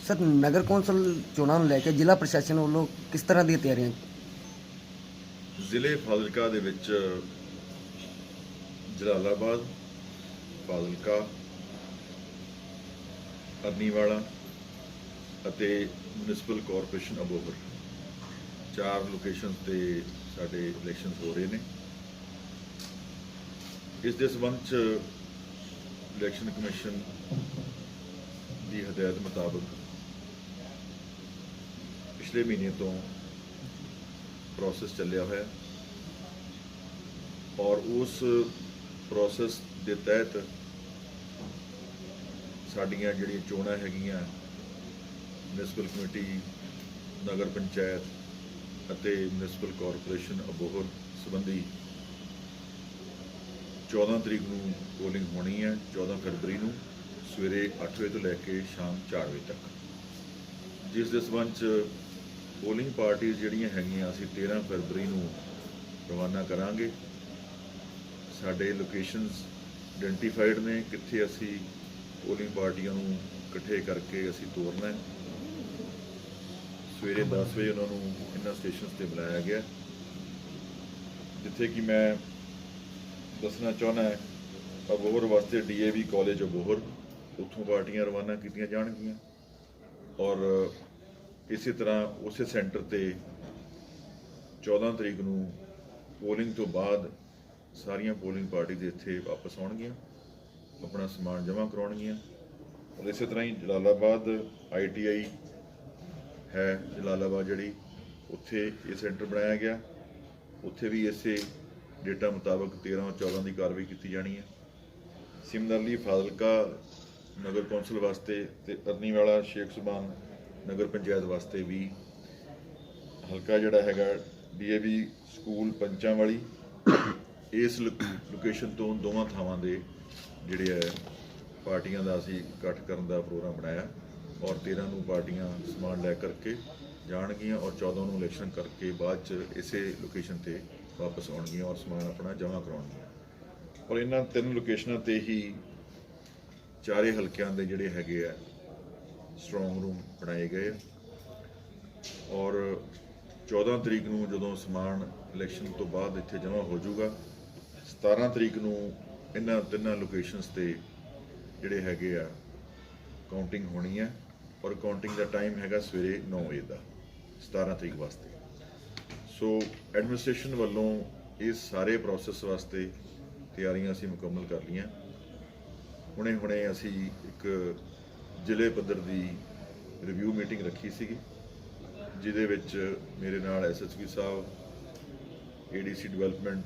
Sir ਨਗਰ council ਚੋਣਾਂ ਨੂੰ ਲੈ ਕੇ ਜ਼ਿਲ੍ਹਾ ਪ੍ਰਸ਼ਾਸਨ ਵੱਲੋਂ ਕਿਸ ਤਰ੍ਹਾਂ ਦੀਆਂ ਤਿਆਰੀਆਂ? ਜ਼ਿਲ੍ਹੇ ਫਾਜ਼ਿਲਕਾ ਦੇ ਵਿੱਚ ਜਲਾਲਾਬਾਦ, ਫਾਜ਼ਿਲਕਾ, ਅਰਨੀਵਾਲਾ ਅਤੇ ਮਿਊਨਿਸਪਲ ਕਾਰਪੋਰੇਸ਼ਨ ਅਬੋਹਰ 4 ਲੋਕੇਸ਼ਨ ਤੇ ਸਾਡੇ ਇਲੈਕਸ਼ਨਸ ਹੋ ਰਹੇ ਨੇ। ਇਸ ਦੇ ਸੰਬੰਧ 'ਚ ਇਲੈਕਸ਼ਨ ਕਮਿਸ਼ਨ ਦੀ ਹਦਾਇਤ ਮੁਤਾਬਕ ਪਿਛਲੇ ਮਹੀਨੇ ਤੋਂ ਪ੍ਰੋਸੈਸ ਚੱਲਿਆ ਹੋਇਆ ਔਰ ਉਸ ਪ੍ਰੋਸੈਸ ਦੇ ਤਹਿਤ ਸਾਡੀਆਂ ਜਿਹੜੀਆਂ ਚੋਣਾਂ ਹੈਗੀਆਂ ਮਿਊਨਿਸਪਲ ਕਮੇਟੀ, ਨਗਰ ਪੰਚਾਇਤ ਅਤੇ ਮਿਊਨਿਸਪਲ ਕਾਰਪੋਰੇਸ਼ਨ ਅਬੋਹਰ ਸੰਬੰਧੀ 14 ਤਰੀਕ ਨੂੰ ਪੋਲਿੰਗ ਹੋਣੀ ਹੈ। 14 ਫਰਵਰੀ ਨੂੰ ਸਵੇਰੇ 8 ਵਜੇ ਤੋਂ ਲੈ ਕੇ ਸ਼ਾਮ 4 ਵਜੇ ਤੱਕ, ਜਿਸ ਦੇ ਸੰਬੰਧ 'ਚ ਪੋਲਿੰਗ ਪਾਰਟੀਆਂ ਜਿਹੜੀਆਂ ਹੈਗੀਆਂ ਅਸੀਂ 13 ਫਰਵਰੀ ਨੂੰ ਰਵਾਨਾ ਕਰਾਂਗੇ। ਸਾਡੇ ਲੋਕੇਸ਼ਨਸ ਆਇਡੈਂਟੀਫਾਈਡ ਨੇ ਕਿੱਥੇ ਅਸੀਂ ਪੋਲਿੰਗ ਪਾਰਟੀਆਂ ਨੂੰ ਇਕੱਠੇ ਕਰਕੇ ਅਸੀਂ ਤੋਰਨਾ ਹੈ। ਸਵੇਰੇ 10 ਵਜੇ ਉਹਨਾਂ ਨੂੰ ਇਹਨਾਂ ਸਟੇਸ਼ਨਸ ਤੇ ਬੁਲਾਇਆ ਗਿਆ, ਜਿੱਥੇ ਕਿ ਮੈਂ ਦੱਸਣਾ ਚਾਹੁੰਦਾ ਅਬੋਹਰ ਵਾਸਤੇ DAV ਕਾਲਜ ਅਬੋਹਰ, ਉੱਥੋਂ ਪਾਰਟੀਆਂ ਰਵਾਨਾ ਕੀਤੀਆਂ ਜਾਣਗੀਆਂ ਔਰ ਇਸੇ ਤਰ੍ਹਾਂ ਉਸੇ ਸੈਂਟਰ ਤੇ 14 ਤਰੀਕ ਨੂੰ ਪੋਲਿੰਗ ਤੋਂ ਬਾਅਦ ਸਾਰੀਆਂ ਪੋਲਿੰਗ ਪਾਰਟੀ ਦੇ ਇੱਥੇ ਵਾਪਸ ਆਉਣਗੀਆਂ, ਆਪਣਾ ਸਮਾਨ ਜਮ੍ਹਾਂ ਕਰਾਉਣਗੀਆਂ। ਔਰ ਇਸੇ ਤਰ੍ਹਾਂ ਹੀ ਜਲਾਲਾਬਾਦ ITI ਹੈ, ਜਲਾਲਾਬਾਦ ਜਿਹੜੀ ਉੱਥੇ ਇਹ ਸੈਂਟਰ ਬਣਾਇਆ ਗਿਆ, ਉੱਥੇ ਵੀ ਇਸੇ ਡੇਟਾ ਮੁਤਾਬਕ 13-14 ਦੀ ਕਾਰਵਾਈ ਕੀਤੀ ਜਾਣੀ ਹੈ। ਸਿਮਿਲਰਲੀ ਫਾਜ਼ਿਲਕਾ ਨਗਰ ਕੌਂਸਲ ਵਾਸਤੇ ਤੇ ਅਰਨੀਵਾਲਾ ਸ਼ੇਖ ਸੁਬਾਨ ਨਗਰ ਪੰਚਾਇਤ ਵਾਸਤੇ ਵੀ ਹਲਕਾ ਜਿਹੜਾ ਹੈਗਾ DAV ਸਕੂਲ ਪੰਚਾਂ ਵਾਲੀ, ਇਸ ਲੋਕੇਸ਼ਨ ਤੋਂ ਦੋਵਾਂ ਥਾਵਾਂ ਦੇ ਜਿਹੜੇ ਹੈ ਪਾਰਟੀਆਂ ਦਾ ਅਸੀਂ ਇਕੱਠ ਕਰਨ ਦਾ ਪ੍ਰੋਗਰਾਮ ਬਣਾਇਆ ਔਰ 13 ਨੂੰ ਪਾਰਟੀਆਂ ਸਮਾਨ ਲੈ ਕਰਕੇ ਜਾਣਗੀਆਂ ਔਰ 14 ਨੂੰ ਇਲੈਕਸ਼ਨ ਕਰਕੇ ਬਾਅਦ 'ਚ ਇਸੇ ਲੋਕੇਸ਼ਨ ਤੇ ਵਾਪਸ ਆਉਣਗੀਆਂ ਔਰ ਸਮਾਨ ਆਪਣਾ ਜਮ੍ਹਾਂ ਕਰਾਉਣਗੀਆਂ। ਔਰ ਇਹਨਾਂ 3 ਲੋਕੇਸ਼ਨਾਂ ਤੇ ਹੀ ਚਾਰੇ ਹਲਕਿਆਂ ਦੇ ਜਿਹੜੇ ਹੈਗੇ ਆ ਸਟਰੋਂਗ ਰੂਮ ਬਣਾਏ ਗਏ ਔਰ 14 ਤਰੀਕ ਨੂੰ ਜਦੋਂ ਸਮਾਨ ਇਲੈਕਸ਼ਨ ਤੋਂ ਬਾਅਦ ਇੱਥੇ ਜਮ੍ਹਾਂ ਹੋ ਜਾਊਗਾ, 17 ਤਰੀਕ ਨੂੰ ਇਹਨਾਂ 3 ਲੋਕੇਸ਼ਨਸ ਤੇ ਜਿਹੜੇ ਹੈਗੇ ਆ ਕਾਊਂਟਿੰਗ ਹੋਣੀ ਹੈ ਔਰ ਕਾਊਂਟਿੰਗ ਦਾ ਟਾਈਮ ਹੈਗਾ ਸਵੇਰੇ 9 ਵਜੇ ਦਾ 17 ਤਰੀਕ ਵਾਸਤੇ। ਸੋ ਐਡਮਿਨਿਸਟ੍ਰੇਸ਼ਨ ਵੱਲੋਂ ਇਸ ਸਾਰੇ ਪ੍ਰੋਸੈਸ ਵਾਸਤੇ ਤਿਆਰੀਆਂ ਅਸੀਂ ਮੁਕੰਮਲ ਕਰ ਲਈਆਂ। ਹੁਣੇ ਅਸੀਂ ਇੱਕ ਜ਼ਿਲ੍ਹੇ ਪੱਧਰ ਦੀ ਰਿਵਿਊ ਮੀਟਿੰਗ ਰੱਖੀ ਸੀਗੀ, ਜਿਹਦੇ ਵਿੱਚ ਮੇਰੇ ਨਾਲ SSP ਸਾਹਿਬ, ADC ਡਿਵੈਲਪਮੈਂਟ,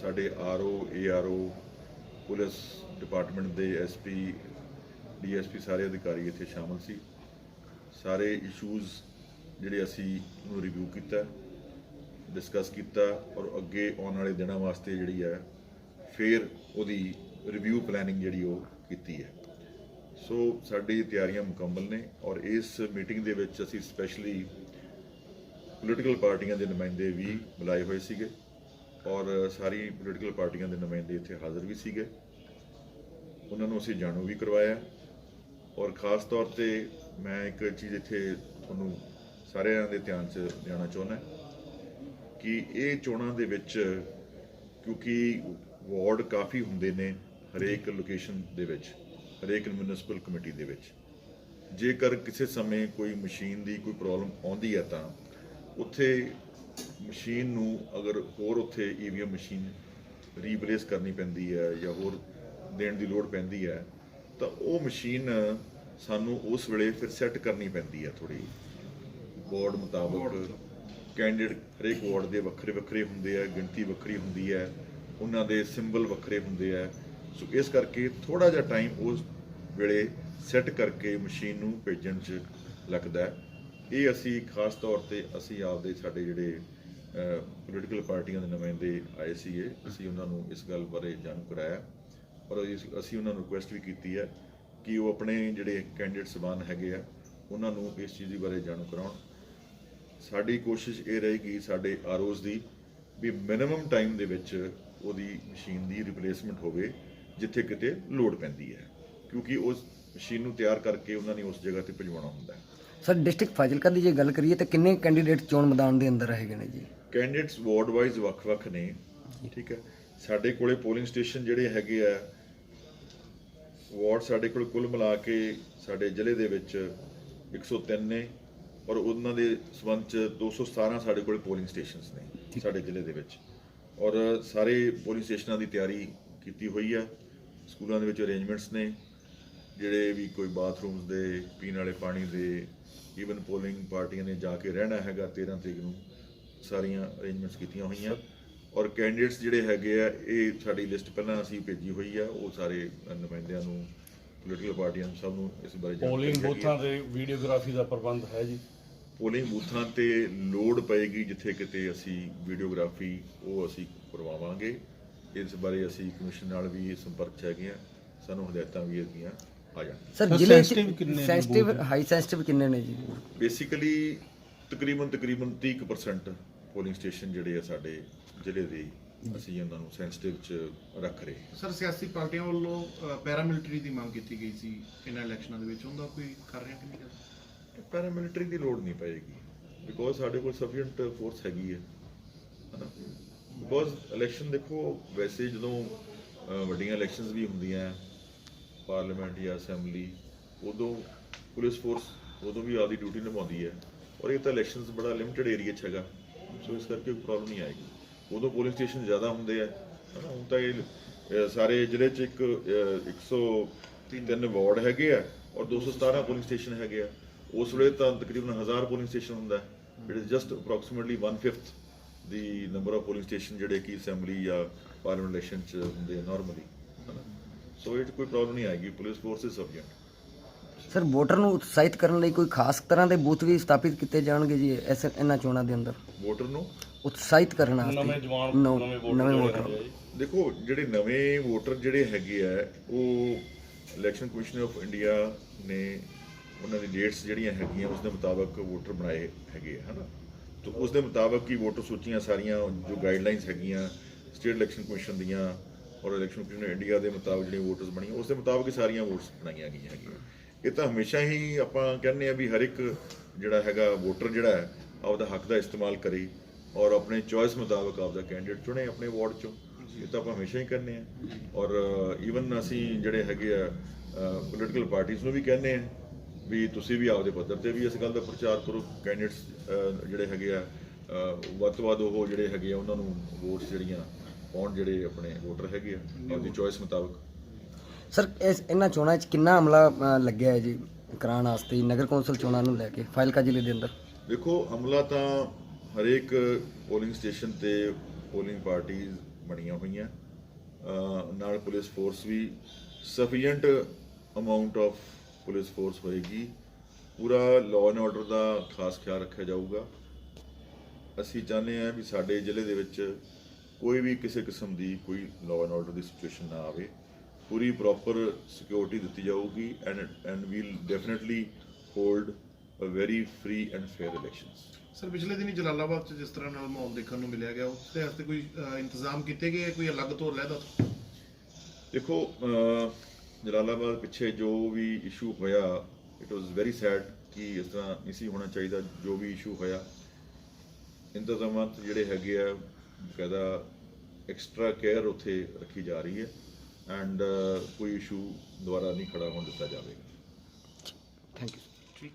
ਸਾਡੇ RO, ARO, ਪੁਲਿਸ ਡਿਪਾਰਟਮੈਂਟ ਦੇ SP, DSP ਸਾਰੇ ਅਧਿਕਾਰੀ ਇੱਥੇ ਸ਼ਾਮਲ ਸੀ। ਸਾਰੇ ਇਸ਼ੂਜ਼ ਜਿਹੜੇ ਅਸੀਂ ਉਹਨੂੰ ਰਿਵਿਊ ਕੀਤਾ, ਡਿਸਕਸ ਕੀਤਾ ਔਰ ਅੱਗੇ ਆਉਣ ਵਾਲੇ ਦਿਨਾਂ ਵਾਸਤੇ ਜਿਹੜੀ ਹੈ ਫਿਰ ਉਹਦੀ ਰਿਵਿਊ ਪਲੈਨਿੰਗ ਜਿਹੜੀ ਉਹ ਕੀਤੀ ਹੈ। ਸੋ ਸਾਡੀ ਤਿਆਰੀਆਂ ਮੁਕੰਮਲ ਨੇ ਔਰ ਇਸ ਮੀਟਿੰਗ ਦੇ ਵਿੱਚ ਅਸੀਂ ਸਪੈਸ਼ਲੀ ਪੋਲੀਟੀਕਲ ਪਾਰਟੀਆਂ ਦੇ ਨੁਮਾਇੰਦੇ ਵੀ ਬੁਲਾਏ ਹੋਏ ਸੀਗੇ ਔਰ ਸਾਰੀ ਪੋਲੀਟੀਕਲ ਪਾਰਟੀਆਂ ਦੇ ਨੁਮਾਇੰਦੇ ਇੱਥੇ ਹਾਜ਼ਰ ਵੀ ਸੀਗੇ। ਉਹਨਾਂ ਨੂੰ ਅਸੀਂ ਜਾਣੂ ਵੀ ਕਰਵਾਇਆ ਔਰ ਖ਼ਾਸ ਤੌਰ ਤੇ ਮੈਂ ਇੱਕ ਚੀਜ਼ ਇੱਥੇ ਤੁਹਾਨੂੰ ਸਾਰਿਆਂ ਦੇ ਧਿਆਨ 'ਚ ਲਿਆਉਣਾ ਚਾਹੁੰਦਾ ਕਿ ਇਹ ਚੋਣਾਂ ਦੇ ਵਿੱਚ ਕਿਉਂਕਿ ਵਾਰਡ ਕਾਫੀ ਹੁੰਦੇ ਨੇ ਹਰੇਕ ਲੋਕੇਸ਼ਨ ਦੇ ਵਿੱਚ, ਹਰੇਕ ਮਿਊਨਿਸਪਲ ਕਮੇਟੀ ਦੇ ਵਿੱਚ, ਜੇਕਰ ਕਿਸੇ ਸਮੇਂ ਕੋਈ ਮਸ਼ੀਨ ਦੀ ਕੋਈ ਪ੍ਰੋਬਲਮ ਆਉਂਦੀ ਹੈ ਤਾਂ ਉੱਥੇ ਮਸ਼ੀਨ ਨੂੰ ਅਗਰ ਹੋਰ ਉੱਥੇ EVM ਮਸ਼ੀਨ ਰੀਪਲੇਸ ਕਰਨੀ ਪੈਂਦੀ ਹੈ ਜਾਂ ਹੋਰ ਦੇਣ ਦੀ ਲੋੜ ਪੈਂਦੀ ਹੈ ਤਾਂ ਉਹ ਮਸ਼ੀਨ ਸਾਨੂੰ ਉਸ ਵੇਲੇ ਫਿਰ ਸੈੱਟ ਕਰਨੀ ਪੈਂਦੀ ਹੈ। ਥੋੜ੍ਹੀ ਵਾਰਡ ਮੁਤਾਬਕ ਕੈਂਡੀਡੇਟ ਹਰੇਕ ਵਾਰਡ ਦੇ ਵੱਖਰੇ ਹੁੰਦੇ ਆ, ਗਿਣਤੀ ਵੱਖਰੀ ਹੁੰਦੀ ਹੈ, ਉਹਨਾਂ ਦੇ ਸਿੰਬਲ ਵੱਖਰੇ ਹੁੰਦੇ ਆ। ਸੋ ਇਸ ਕਰਕੇ ਥੋੜ੍ਹਾ ਜਿਹਾ ਟਾਈਮ ਉਸ ਵੇਲੇ ਸੈੱਟ ਕਰਕੇ ਮਸ਼ੀਨ ਨੂੰ ਭੇਜਣ 'ਚ ਲੱਗਦਾ। ਇਹ ਅਸੀਂ ਖਾਸ ਤੌਰ ਤੇ ਅਸੀਂ ਆਪਦੇ ਸਾਡੇ ਜਿਹੜੇ ਪੋਲੀਟੀਕਲ ਪਾਰਟੀਆਂ ਦੇ ਨੁਮਾਇੰਦੇ ਆਏ ਸੀਗੇ, ਅਸੀਂ ਉਹਨਾਂ ਨੂੰ ਇਸ ਗੱਲ ਬਾਰੇ ਜਾਣੂ ਕਰਾਇਆ ਔਰ ਅਸੀਂ ਉਹਨਾਂ ਨੂੰ ਰਿਕੁਐਸਟ ਵੀ ਕੀਤੀ ਹੈ ਕਿ ਉਹ ਆਪਣੇ ਜਿਹੜੇ ਕੈਂਡੀਡੇਟ ਸਬਾਨ ਹੈਗੇ ਆ ਉਹਨਾਂ ਨੂੰ ਇਸ ਚੀਜ਼ ਦੇ ਬਾਰੇ ਜਾਣੂ ਕਰਾਉਣ। ਸਾਡੀ ਕੋਸ਼ਿਸ਼ ਇਹ ਰਹੇਗੀ ਸਾਡੇ ROs ਦੀ ਵੀ ਮਿਨੀਮਮ ਟਾਈਮ ਦੇ ਵਿੱਚ ਉਹਦੀ ਮਸ਼ੀਨ ਦੀ ਰਿਪਲੇਸਮੈਂਟ ਹੋਵੇ ਜਿੱਥੇ ਕਿਤੇ ਲੋੜ ਪੈਂਦੀ ਹੈ, ਕਿਉਂਕਿ ਉਸ ਮਸ਼ੀਨ ਨੂੰ ਤਿਆਰ ਕਰਕੇ ਉਹਨਾਂ ਨੇ ਉਸ ਜਗ੍ਹਾ ਤੇ ਭਜਵਾਉਣਾ ਹੁੰਦਾ ਹੈ। ਸਰ ਡਿਸਟ੍ਰਿਕਟ ਫਾਜ਼ਿਲਕਾ ਦੀ ਜੇ ਗੱਲ ਕਰੀਏ ਤਾਂ ਕਿੰਨੇ ਕੈਂਡੀਡੇਟ ਚੋਣ ਮੈਦਾਨ ਦੇ ਅੰਦਰ ਹੈਗੇ ਨੇ ਜੀ? ਕੈਂਡੀਡੇਟਸ ਵਾਰਡ ਵਾਈਜ਼ ਵੱਖ-ਵੱਖ ਨੇ, ਠੀਕ ਹੈ। ਸਾਡੇ ਕੋਲੇ ਪੋਲਿੰਗ ਸਟੇਸ਼ਨ ਜਿਹੜੇ ਹੈਗੇ ਆ ਵਾਰਡ ਸਾਡੇ ਕੋਲ ਕੁੱਲ ਮਿਲਾ ਕੇ ਸਾਡੇ ਜ਼ਿਲ੍ਹੇ ਦੇ ਵਿੱਚ 103 ਨੇ, ਔਰ ਉਹਨਾਂ ਦੇ ਸੰਬੰਧ 'ਚ 217 ਸਾਡੇ ਕੋਲ ਪੋਲਿੰਗ ਸਟੇਸ਼ਨਸ ਨੇ ਸਾਡੇ ਜ਼ਿਲ੍ਹੇ ਦੇ ਵਿੱਚ, ਔਰ ਸਾਰੇ ਪੋਲਿੰਗ ਸਟੇਸ਼ਨਾਂ ਦੀ ਤਿਆਰੀ ਕੀਤੀ ਹੋਈ ਆ। ਸਕੂਲਾਂ ਦੇ ਵਿੱਚ ਅਰੇਂਜਮੈਂਟਸ ਨੇ, ਜਿਹੜੇ ਵੀ ਕੋਈ ਬਾਥਰੂਮਸ ਦੇ, ਪੀਣ ਵਾਲੇ ਪਾਣੀ ਦੇ, ਈਵਨ ਪੋਲਿੰਗ ਪਾਰਟੀਆਂ ਨੇ ਜਾ ਕੇ ਰਹਿਣਾ ਹੈਗਾ 13 ਤਰੀਕ ਨੂੰ, ਸਾਰੀਆਂ ਅਰੇਂਜਮੈਂਟਸ ਕੀਤੀਆਂ ਹੋਈਆਂ। ਔਰ ਕੈਂਡੀਡੇਟਸ ਜਿਹੜੇ ਹੈਗੇ ਆ, ਇਹ ਸਾਡੀ ਲਿਸਟ ਪਹਿਲਾਂ ਅਸੀਂ ਭੇਜੀ ਹੋਈ ਆ, ਉਹ ਸਾਰੇ ਨੁਮਾਇੰਦਿਆਂ ਨੂੰ, ਪੋਲੀਟੀਕਲ ਪਾਰਟੀਆਂ ਨੂੰ, ਸਭ ਨੂੰ ਇਸ ਬਾਰੇ ਪੋਲਿੰਗ ਬੂਥਾਂ ਤੇ ਵੀਡੀਓਗ੍ਰਾਫੀ ਦਾ ਪ੍ਰਬੰਧ ਹੈ ਜੀ? ਪੋਲਿੰਗ ਬੂਥਾਂ ਤੇ ਲੋੜ ਪਏਗੀ ਜਿੱਥੇ ਕਿਤੇ ਅਸੀਂ ਵੀਡੀਓਗ੍ਰਾਫੀ ਉਹ ਅਸੀਂ ਕਰਵਾਵਾਂਗੇ। ਇਸ ਬਾਰੇ ਅਸੀਂ ਕਮਿਸ਼ਨ ਨਾਲ ਵੀ ਸੰਪਰਕ 'ਚ ਹੈਗੇ ਆ, ਸਾਨੂੰ ਹਦਾਇਤਾਂ ਵੀ ਇਹਦੀਆਂ ਆ ਜਾਣ। ਸਰ ਜ਼ਿਲ੍ਹੇ ਸੈਂਸਿਟਿਵ ਹਾਈ ਸੈਂਸਿਟਿਵ ਕਿੰਨੇ ਨੇ ਜੀ? ਬੇਸਿਕਲੀ ਤਕਰੀਬਨ 30% ਪੋਲਿੰਗ ਸਟੇਸ਼ਨ ਜਿਹੜੇ ਆ ਸਾਡੇ ਜ਼ਿਲ੍ਹੇ ਦੇ, ਅਸੀਂ ਉਹਨਾਂ ਨੂੰ ਸੈਂਸਿਟਿਵ 'ਚ ਰੱਖ ਰਹੇ ਹਾਂ। ਸਰ ਸਿਆਸੀ ਪਾਰਟੀਆਂ ਵੱਲੋਂ ਪੈਰਾਮਿਲਟਰੀ ਦੀ ਮੰਗ ਕੀਤੀ ਗਈ ਸੀ ਇਹਨਾਂ ਇਲੈਕਸ਼ਨਾਂ ਦੇ ਵਿੱਚ, ਉਹਦਾ ਕੋਈ ਕਰ ਰਿਹਾ ਕਿ ਨਹੀਂ? ਪੈਰਾਮਿਲਟਰੀ ਦੀ ਲੋੜ ਨਹੀਂ ਪਏਗੀ, ਬਿਕੋਜ਼ ਸਾਡੇ ਕੋਲ ਸਫੀਸ਼ੀਐਂਟ ਫੋਰਸ ਹੈਗੀ ਹੈ ਨਾ। ਬਿਕੋਜ਼ ਇਲੈਕਸ਼ਨ ਦੇਖੋ, ਵੈਸੇ ਜਦੋਂ ਵੱਡੀਆਂ ਇਲੈਕਸ਼ਨਸ ਵੀ ਹੁੰਦੀਆਂ ਪਾਰਲੀਮੈਂਟ ਜਾਂ ਅਸੈਂਬਲੀ, ਉਦੋਂ ਪੁਲਿਸ ਫੋਰਸ ਉਦੋਂ ਵੀ ਆਪਦੀ ਡਿਊਟੀ ਨਿਭਾਉਂਦੀ ਹੈ, ਔਰ ਇਹ ਤਾਂ ਇਲੈਕਸ਼ਨਸ ਬੜਾ ਲਿਮਿਟਡ ਏਰੀਆ 'ਚ ਹੈਗਾ, ਸੋ ਇਸ ਕਰਕੇ ਕੋਈ ਪ੍ਰੋਬਲਮ ਨਹੀਂ ਆਏਗੀ। ਉਦੋਂ ਪੋਲਿੰਗ ਸਟੇਸ਼ਨ ਜ਼ਿਆਦਾ ਹੁੰਦੇ ਆ, ਹੁਣ ਤਾਂ ਇਹ ਸਾਰੇ ਜ਼ਿਲ੍ਹੇ 'ਚ 103 ਵਾਰਡ ਹੈਗੇ ਆ, ਔਰ 217 ਪੋਲਿੰਗ ਸਟੇਸ਼ਨ ਹੈਗੇ ਆ। ਉਸ ਵੇਲੇ ਤਾਂ ਤਕਰੀਬਨ 1000 ਪੋਲਿੰਗ ਸਟੇਸ਼ਨ ਹੁੰਦਾ, it is just approximately 1/5 the number of polling station ਜਿਹੜੇ ਕਿ ਅਸੈਂਬਲੀ ਜਾਂ ਪਾਰਲੀਮੈਂਟ ਇਲੈਕਸ਼ਨ 'ਚ ਹੁੰਦੇ ਆ ਨਾਰਮਲੀ, ਸੋ ਇਹ 'ਚ ਕੋਈ ਪ੍ਰੋਬਲਮ ਨਹੀਂ ਆਏਗੀ। Police force is sufficient. Sir voter ਨੂੰ ਉਤਸ਼ਾਹਿਤ ਕਰਨ ਲਈ ਕੋਈ ਖਾਸ ਤਰ੍ਹਾਂ ਦੇ ਬੂਥ ਵੀ ਸਥਾਪਿਤ ਕੀਤੇ ਜਾਣਗੇ ਜੀ ਇਹਨਾਂ ਚੋਣਾਂ ਦੇ ਅੰਦਰ? ਵੋਟਰ ਨੂੰ ਉਤਸ਼ਾਹਿਤ ਕਰਨ ਨਵੇਂ ਜਵਾਨ ਨਵੇਂ ਵੋਟਰ ਦੇਖੋ, ਜਿਹੜੇ ਨਵੇਂ ਵੋਟਰ ਜਿਹੜੇ ਹੈਗੇ ਆ, ਉਹ ਇਲੈਕਸ਼ਨ ਕਮਿਸ਼ਨ ਆਫ ਇੰਡੀਆ ਨੇ ਉਹਨਾਂ ਦੀ ਡੇਟਸ ਜਿਹੜੀਆਂ ਹੈਗੀਆਂ ਉਸ ਦੇ ਮੁਤਾਬਕ ਵੋਟਰ ਬਣਾਏ ਹੈਗੇ ਹੈ ਨਾ, ਤਾਂ ਉਸ ਦੇ ਮੁਤਾਬਕ ਹੀ ਵੋਟਰ ਸੂਚੀਆਂ ਸਾਰੀਆਂ ਜੋ ਗਾਈਡਲਾਈਨਸ ਹੈਗੀਆਂ ਸਟੇਟ ਇਲੈਕਸ਼ਨ ਕਮਿਸ਼ਨ ਦੀਆਂ ਔਰ ਇਲੈਕਸ਼ਨ ਕਮਿਸ਼ਨ ਇੰਡੀਆ ਦੇ ਮੁਤਾਬਕ ਜਿਹੜੀਆਂ ਵੋਟਰਸ ਬਣੀਆਂ, ਉਸ ਦੇ ਮੁਤਾਬਕ ਹੀ ਸਾਰੀਆਂ ਵੋਟਸ ਬਣਾਈਆਂ ਗਈਆਂ ਹੈਗੀਆਂ। ਇਹ ਤਾਂ ਹਮੇਸ਼ਾ ਹੀ ਆਪਾਂ ਕਹਿੰਦੇ ਆ ਵੀ ਹਰ ਇੱਕ ਜਿਹੜਾ ਹੈਗਾ ਵੋਟਰ ਜਿਹੜਾ ਹੈ ਆਪਦਾ ਹੱਕ ਦਾ ਇਸਤੇਮਾਲ ਕਰੇ ਔਰ ਆਪਣੇ ਚੋਇਸ ਮੁਤਾਬਕ ਆਪਦਾ ਕੈਂਡੀਡੇਟ ਚੁਣੇ ਆਪਣੇ ਵਾਰਡ 'ਚੋਂ। ਇਹ ਤਾਂ ਆਪਾਂ ਹਮੇਸ਼ਾ ਹੀ ਕਹਿੰਦੇ ਆ, ਔਰ ਈਵਨ ਅਸੀਂ ਜਿਹੜੇ ਹੈਗੇ ਆ ਪੋਲੀਟੀਕਲ ਪਾਰਟੀਜ਼ ਨੂੰ ਵੀ ਕਹਿੰਦੇ ਆ ਵੀ ਤੁਸੀਂ ਵੀ ਆਪਦੇ ਪੱਧਰ ਤੇ ਵੀ ਇਸ ਗੱਲ ਦਾ ਪ੍ਰਚਾਰ ਕਰੋ, ਕੈਂਡੀਡੇਟਸ ਜਿਹੜੇ ਹੈਗੇ ਆ ਵੱਧ ਤੋਂ ਵੱਧ ਉਹ ਜਿਹੜੇ ਹੈਗੇ ਆ ਉਹਨਾਂ ਨੂੰ ਵੋਟਸ ਜਿਹੜੀਆਂ ਪਾਉਣ, ਜਿਹੜੇ ਆਪਣੇ ਵੋਟਰ ਹੈਗੇ ਆ ਆਪਦੀ ਚੋਇਸ ਮੁਤਾਬਕ। ਸਰ ਇਹਨਾਂ ਚੋਣਾਂ 'ਚ ਕਿੰਨਾ ਅਮਲਾ ਲੱਗਿਆ ਹੈ ਜੀ ਕਰਾਉਣ ਵਾਸਤੇ ਨਗਰ ਕੌਂਸਲ ਚੋਣਾਂ ਨੂੰ ਲੈ ਕੇ ਫਾਜ਼ਿਲਕਾ ਜ਼ਿਲ੍ਹੇ ਦੇ ਅੰਦਰ? ਦੇਖੋ, ਅਮਲਾ ਤਾਂ ਹਰੇਕ ਪੋਲਿੰਗ ਸਟੇਸ਼ਨ ਤੇ ਪੋਲਿੰਗ ਪਾਰਟੀਜ਼ ਬਣੀਆਂ ਹੋਈਆਂ, ਨਾਲ ਪੁਲਿਸ ਫੋਰਸ ਵੀ sufficient amount of police force ਹੋਏਗੀ। ਪੂਰਾ ਲਾਅ ਐਂਡ ਆਰਡਰ ਦਾ ਖਾਸ ਖਿਆਲ ਰੱਖਿਆ ਜਾਊਗਾ। ਅਸੀਂ ਚਾਹੁੰਦੇ ਹਾਂ ਵੀ ਸਾਡੇ ਜ਼ਿਲ੍ਹੇ ਦੇ ਵਿੱਚ ਕੋਈ ਵੀ ਕਿਸੇ ਕਿਸਮ ਦੀ ਕੋਈ ਲਾਅ ਐਂਡ ਆਰਡਰ ਦੀ ਸਿਚੁਏਸ਼ਨ ਨਾ ਆਵੇ, ਪੂਰੀ ਪ੍ਰੋਪਰ ਸਿਕਿਉਰਿਟੀ ਦਿੱਤੀ ਜਾਊਗੀ and we'll definitely hold a very free and fair elections. Sir ਪਿਛਲੇ ਦਿਨੀ ਜਲਾਲਾਬਾਦ 'ਚ ਜਿਸ ਤਰ੍ਹਾਂ ਨਾਲ ਮਾਹੌਲ ਦੇਖਣ ਨੂੰ ਮਿਲਿਆ ਗਿਆ, ਉਸ ਦੇ ਵਾਸਤੇ ਕੋਈ ਇੰਤਜ਼ਾਮ ਕੀਤੇ ਗਏ, ਕੋਈ ਅਲੱਗ ਤੋਂ ਅਲੱਗਾ? ਦੇਖੋ, ਜਲਾਲਾਬਾਦ ਪਿੱਛੇ ਜੋ ਵੀ ਇਸ਼ੂ ਹੋਇਆ, ਇਟ ਵਾਜ਼ ਵੈਰੀ ਸੈਡ ਕਿ ਇਸ ਤਰ੍ਹਾਂ ਨਹੀਂ ਸੀ ਹੋਣਾ ਚਾਹੀਦਾ। ਜੋ ਵੀ ਇਸ਼ੂ ਹੋਇਆ, ਇੰਤਜ਼ਾਮਾਤ ਜਿਹੜੇ ਹੈਗੇ ਆ ਬਕਾਇਦਾ ਐਕਸਟਰਾ ਕੇਅਰ ਉੱਥੇ ਰੱਖੀ ਜਾ ਰਹੀ ਹੈ ਐਂਡ ਕੋਈ ਇਸ਼ੂ ਦੁਬਾਰਾ ਨਹੀਂ ਖੜਾ ਹੋਣ ਦਿੱਤਾ ਜਾਵੇਗਾ। Thank you. ਠੀਕ।